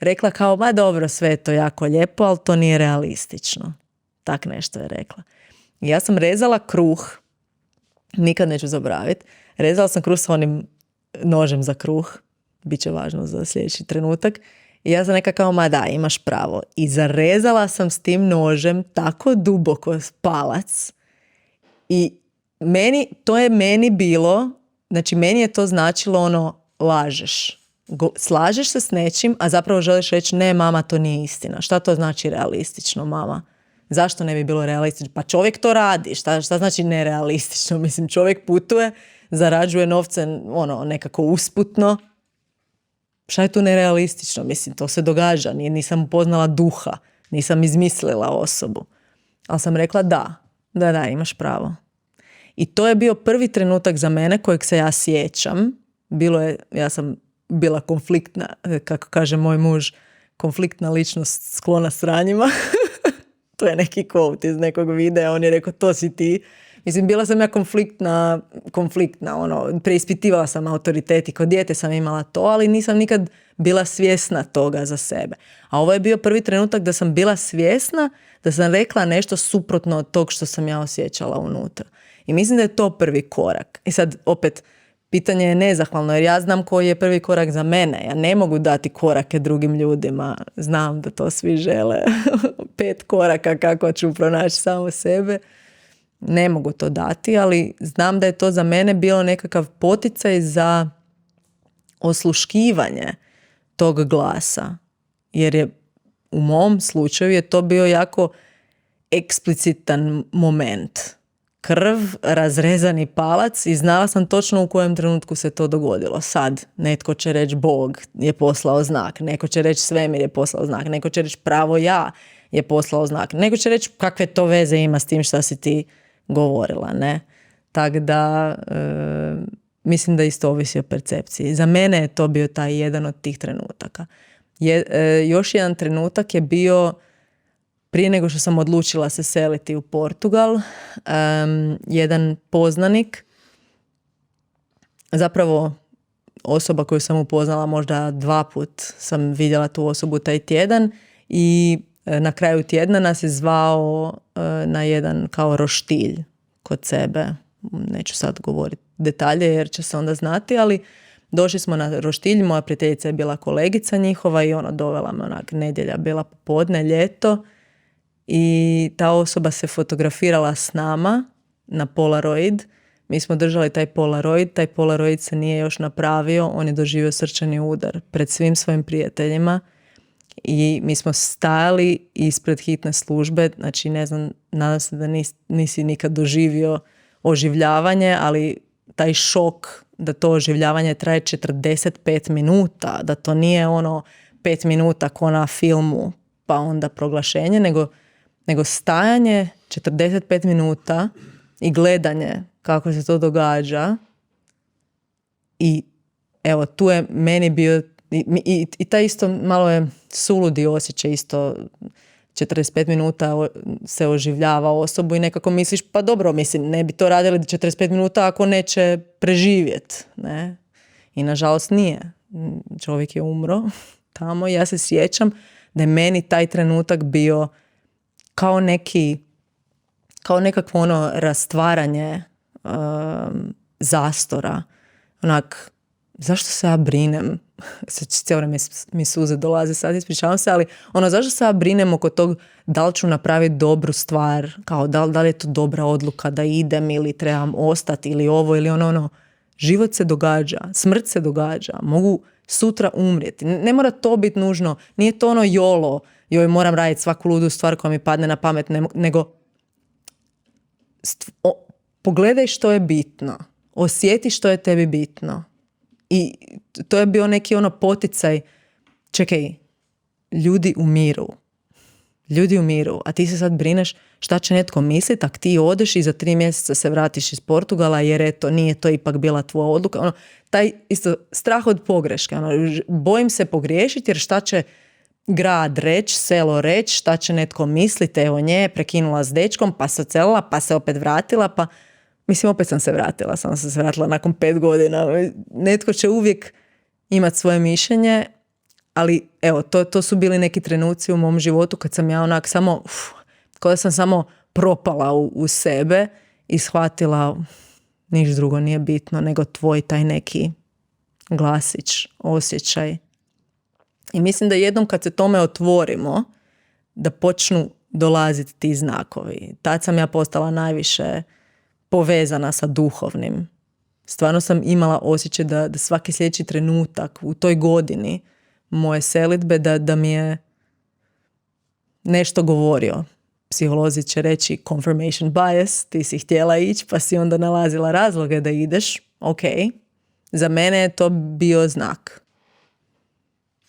rekla kao, ma dobro, sve je to jako lijepo, ali to nije realistično. Tak nešto je rekla. I ja sam rezala kruh, nikad neću zaboraviti, rezala sam kruh sa onim nožem za kruh, bit će važno za sljedeći trenutak, i ja sam neka kao, ma da, imaš pravo. I zarezala sam s tim nožem tako duboko palac i to je meni bilo, znači meni je to značilo ono, lažeš. Slažeš se s nečim, a zapravo želiš reći, ne mama, to nije istina. Šta to znači realistično, mama? Zašto ne bi bilo realistično? Pa čovjek to radi. Šta znači nerealistično? Mislim, čovjek putuje, zarađuje novce ono, nekako usputno. Šta je tu nerealistično? Mislim, to se događa. Nisam upoznala duha. Nisam izmislila osobu. Ali sam rekla da, imaš pravo. I to je bio prvi trenutak za mene kojeg se ja sjećam. Ja sam bila konfliktna, kako kaže moj muž, konfliktna ličnost sklona sranjima. To je neki quote iz nekog videa, on je rekao, to si ti. Mislim, bila sam ja konfliktna, ono, preispitivala sam autoritet i kod dijete sam imala to, ali nisam nikad bila svjesna toga za sebe. A ovo je bio prvi trenutak da sam bila svjesna, da sam rekla nešto suprotno od tog što sam ja osjećala unutra. I mislim da je to prvi korak. I sad, opet, pitanje je nezahvalno, jer ja znam koji je prvi korak za mene. Ja ne mogu dati korake drugim ljudima. Znam da to svi žele. 5 koraka kako ću pronaći samo sebe. Ne mogu to dati, ali znam da je to za mene bilo nekakav poticaj za osluškivanje tog glasa. Jer je u mom slučaju je to bio jako eksplicitan moment. Krv, razrezani palac i znala sam točno u kojem trenutku se to dogodilo. Sad, netko će reći Bog je poslao znak, neko će reći svemir je poslao znak, neko će reći pravo ja je poslao znak, neko će reći kakve to veze ima s tim šta si ti govorila, ne? Tako da, mislim da isto ovisi o percepciji. Za mene je to bio taj jedan od tih trenutaka. Još jedan trenutak je bio prije nego što sam odlučila se seliti u Portugal, jedan poznanik, zapravo osoba koju sam upoznala možda 2 put sam vidjela tu osobu taj tjedan i na kraju tjedna nas je zvao na jedan kao roštilj kod sebe. Neću sad govoriti detalje jer će se onda znati, ali došli smo na roštilj, moja prijateljica je bila kolegica njihova i ona dovela me onak nedjelja, bila popodne, ljeto. I ta osoba se fotografirala s nama na Polaroid. Mi smo držali taj Polaroid se nije još napravio, on je doživio srčani udar pred svim svojim prijateljima i mi smo stajali ispred hitne službe, znači ne znam, nadam se da nisi nikad doživio oživljavanje, ali taj šok da to oživljavanje traje 45 minuta, da to nije ono 5 minuta ko na filmu pa onda proglašenje, nego stajanje 45 minuta i gledanje kako se to događa. I evo, tu je meni bio i taj isto malo je suludi osjećaj, isto 45 minuta se oživljava osobu i nekako misliš, pa dobro, mislim, ne bi to radili 45 minuta ako neće preživjeti, ne? I nažalost nije. Čovjek je umro tamo i ja se sjećam da je meni taj trenutak bio kao nekakvo ono rastvaranje zastora. Onak, zašto se ja brinem? Cijelo vrijeme mi suze dolaze, sad ispričavam se, ali zašto se ja brinem oko tog da li ću napraviti dobru stvar, kao da li je to dobra odluka da idem ili trebam ostati ili ovo ili ono. Život se događa, smrt se događa, mogu sutra umrijeti. Ne mora to biti nužno, nije to ono YOLO, joj moram raditi svaku ludu stvar koja mi padne na pamet, nego pogledaj što je bitno, osjeti što je tebi bitno. I to je bio neki poticaj, čekaj, ljudi umiru, a ti se sad brineš šta će netko misliti, ako ti odeš i za 3 mjeseca se vratiš iz Portugala jer eto, nije to ipak bila tvoja odluka. Taj isto strah od pogreške. Bojim se pogriješiti jer šta će grad reći, selo reći, šta će netko misliti, evo nje, prekinula s dečkom, pa se ocelila, pa se opet vratila, pa mislim, opet sam se vratila, samo sam se vratila nakon 5 godina. Netko će uvijek imati svoje mišljenje, ali evo, to su bili neki trenuci u mom životu kad sam ja onak samo, kao da sam samo propala u sebe i shvatila niš drugo nije bitno nego tvoj taj neki glasić, osjećaj. I mislim da jednom kad se tome otvorimo, da počnu dolaziti ti znakovi. Tad sam ja postala najviše povezana sa duhovnim. Stvarno sam imala osjećaj da svaki sljedeći trenutak u toj godini moje selidbe da mi je nešto govorio. Psiholozi će reći confirmation bias, ti si htjela ići pa si onda nalazila razloge da ideš. Ok, za mene je to bio znak.